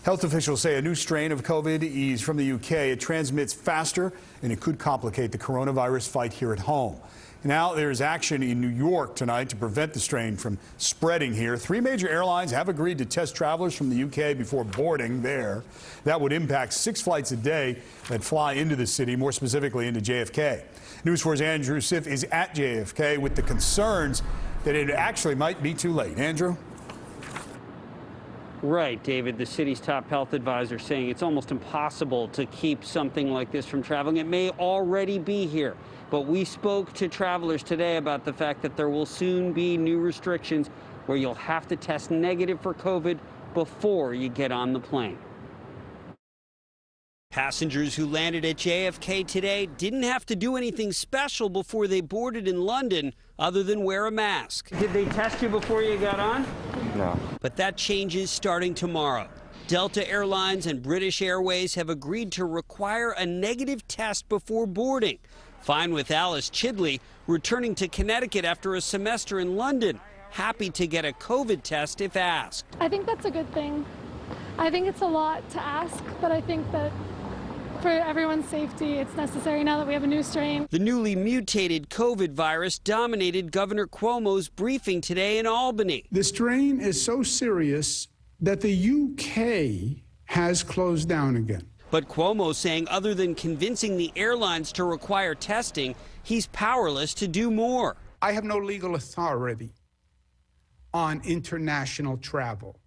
Health officials say a new strain of COVID is from the UK. It transmits faster and it could complicate the coronavirus fight here at home. Now there's action in New York tonight to prevent the strain from spreading here. 3 major airlines have agreed to test travelers from the UK before boarding there. That would impact 6 flights a day that fly into the city, more specifically into JFK. News 4's Andrew Siff is at JFK with the concerns that it actually might be too late. Andrew? Right, David. The city's top health advisor saying it's almost impossible to keep something like this from traveling. It may already be here, but we spoke to travelers today about the fact that there will soon be new restrictions where you'll have to test negative for COVID before you get on the plane. Passengers who landed at JFK today didn't have to do anything special before they boarded in London other than wear a mask. Did they test you before you got on? No. But that changes starting tomorrow. Delta Airlines and British Airways have agreed to require a negative test before boarding. Fine with Alice Chidley, returning to Connecticut after a semester in London, happy to get a COVID test if asked. I think that's a good thing. I think it's a lot to ask, but I think that for everyone's safety, it's necessary now that we have a new strain. The newly mutated COVID virus dominated Governor Cuomo's briefing today in Albany. The strain is so serious that the UK has closed down again. But Cuomo saying other than convincing the airlines to require testing, he's powerless to do more. I have no legal authority on international travel.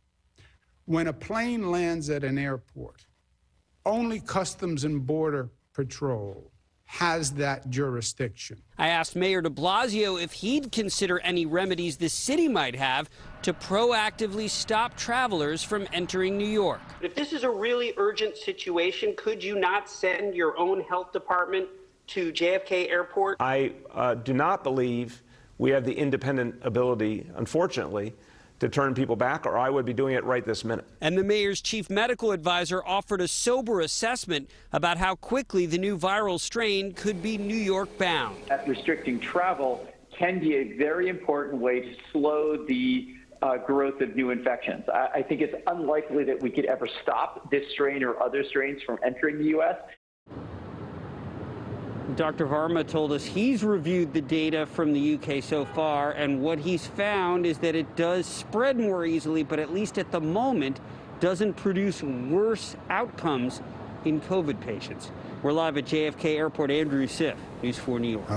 When a plane lands at an airport, only Customs and Border Patrol has that jurisdiction. I asked Mayor de Blasio if he'd consider any remedies the city might have to proactively stop travelers from entering New York. If this is a really urgent situation, could you not send your own health department to JFK Airport? I do not believe we have the independent ability, unfortunately, to turn people back, or I would be doing it right this minute. And the mayor's chief medical advisor offered a sober assessment about how quickly the new viral strain could be New York bound. Restricting travel can be a very important way to slow the growth of new infections. I think it's unlikely that we could ever stop this strain or other strains from entering the U.S. Dr. Varma told us he's reviewed the data from the UK so far, and what he's found is that it does spread more easily, but at least at the moment doesn't produce worse outcomes in COVID patients. We're live at JFK Airport. Andrew Siff, News 4 New York.